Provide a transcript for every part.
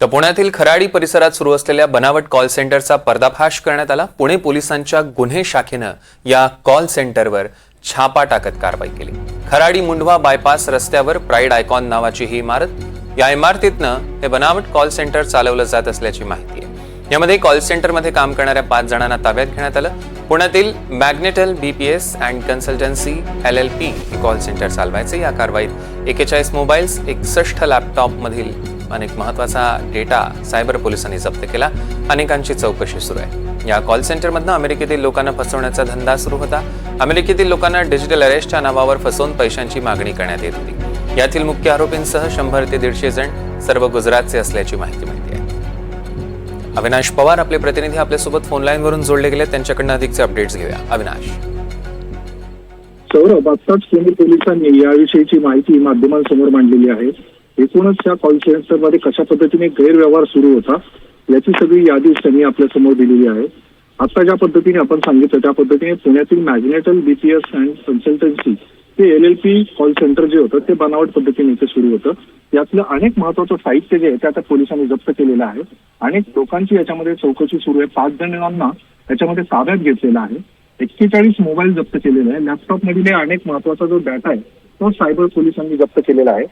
तर पुण्यातील खराडी परिसरात सुरू असलेल्या बनावट कॉल सेंटरचा पर्दाफाश करण्यात आला। पुणे पोलिसांच्या गुन्हे शाखेनं या कॉल सेंटरवर छापा टाकत कारवाई केली। खराडी मुंढवा बायपास रस्त्यावर प्राइड आयकॉन नावाची ही इमारत, या इमारतीतनं हे बनावट कॉल सेंटर चालवलं जात असल्याची माहिती आहे। यामध्ये कॉल सेंटरमध्ये काम करणाऱ्या 5 जणांना ताब्यात घेण्यात आलं। पुण्यातील मॅग्नेटल BPS अँड कन्सल्टन्सी LLP हे कॉल सेंटर चालवायचे। या कारवाईत 41 मोबाईल्स, 61 लॅपटॉप मधील अनेक महत्त्वाचा डेटा सायबर पोलिसांनी जप्त केला। अनेकांची चौकशी सुरू आहे। या कॉल सेंटरमधनं अमेरिकेतील लोकांना फसवण्याचा धंदा सुरू होता। अमेरिकेतील लोकांना डिजिटल अरेस्टच्या नावावर फसवून पैशांची मागणी करण्यात येत होती। यातील मुख्य आरोपींसह 100 ते 150 जण सर्व गुजरातचे असल्याची माहिती मिळते आहे। अविनाश पवार आपले प्रतिनिधी आपल्यासोबत फोन लाईन वरून जोडले गेले, त्यांच्याकडनं अधिकचे अपडेट्स घेऊया। अविनाश। सौरभ, आत्ताच पुणे पोलिसांनी याविषयीची माहिती माध्यमांसमोर मांडलेली आहे। एकूणच या कॉल सेंटरमध्ये कशा पद्धतीने गैरव्यवहार सुरू होता याची सगळी यादी त्यांनी आपल्या समोर दिलेली आहे। आता ज्या पद्धतीने आपण सांगितलं त्या पद्धतीने पुण्यातील मॅग्नेटल BPS अँड कन्सल्टन्सी ते LLP कॉल सेंटर जे होतं ते बनावट पद्धतीने इथे सुरू होतं। यातलं अनेक महत्वाचं साहित्य जे आहे ते आता पोलिसांनी जप्त केलेलं आहे। अनेक लोकांची याच्यामध्ये चौकशी सुरू आहे। 5 जणांना याच्यामध्ये ताब्यात घेतलेला आहे। 41 मोबाईल जप्त केलेले आहे। लॅपटॉप मधील अनेक महत्वाचा जो डाटा आहे तो सायबर पोलिसांनी जप्त केलेला आहे।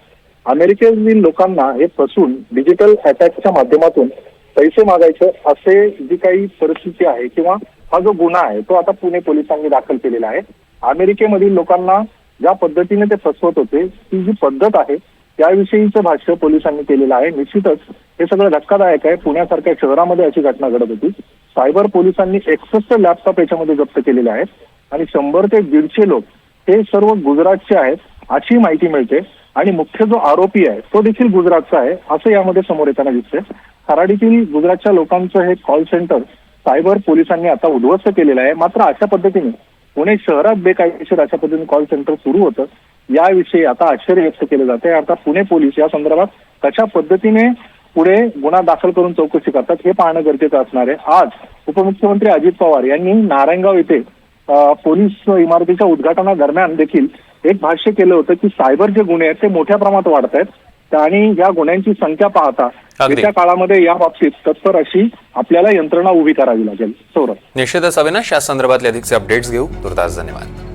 अमेरिकेतील लोकांना हे फसवून डिजिटल अटॅकच्या माध्यमातून पैसे मागायचे असे जी काही परिस्थिती आहे किंवा हा जो गुन्हा आहे तो आता पुणे पोलिसांनी दाखल केलेला आहे। अमेरिकेमधील लोकांना ज्या पद्धतीने ते फसवत होते ती जी पद्धत आहे त्याविषयीचं भाष्य पोलिसांनी केलेलं आहे। निश्चितच हे सगळं धक्कादायक आहे। पुण्यासारख्या शहरामध्ये अशी घटना घडत होती। सायबर पोलिसांनी 61 लॅपटॉप याच्यामध्ये जप्त केलेले आहेत आणि 100 ते 150 लोक हे सर्व गुजरातचे आहेत अशी माहिती मिळते आणि मुख्य जो आरोपी आहे तो देखील गुजरातचा आहे असं यामध्ये समोर येताना दिसतंय। खराडीतील गुजरातच्या लोकांचं हे कॉल सेंटर सायबर पोलिसांनी आता उद्ध्वस्त केलेलं आहे। मात्र अशा पद्धतीने पुणे शहरात बेकायदेशीर अशा पद्धतीने कॉल सेंटर सुरू होतं याविषयी आता आश्चर्य व्यक्त केलं जाते। आता पुणे पोलीस या संदर्भात कशा पद्धतीने पुढे गुन्हा दाखल करून चौकशी करतात हे पाहणं गरजेचं असणार आहे। आज उपमुख्यमंत्री अजित पवार यांनी नारायणगाव येथे पोलीस इमारतीच्या उद्घाटनादरम्यान देखील एक भाष्य केलं होतं की सायबर जे गुन्हे आहेत ते मोठ्या प्रमाणात वाढत आहेत आणि या गुन्ह्यांची संख्या पाहता येत्या काळामध्ये या बाबतीत तत्पर अशी आपल्याला यंत्रणा उभी करावी लागेल। सौरभ, निश्चितच अविनाश, या संदर्भातले अधिकचे अपडेट्स घेऊ। तुर्तास धन्यवाद।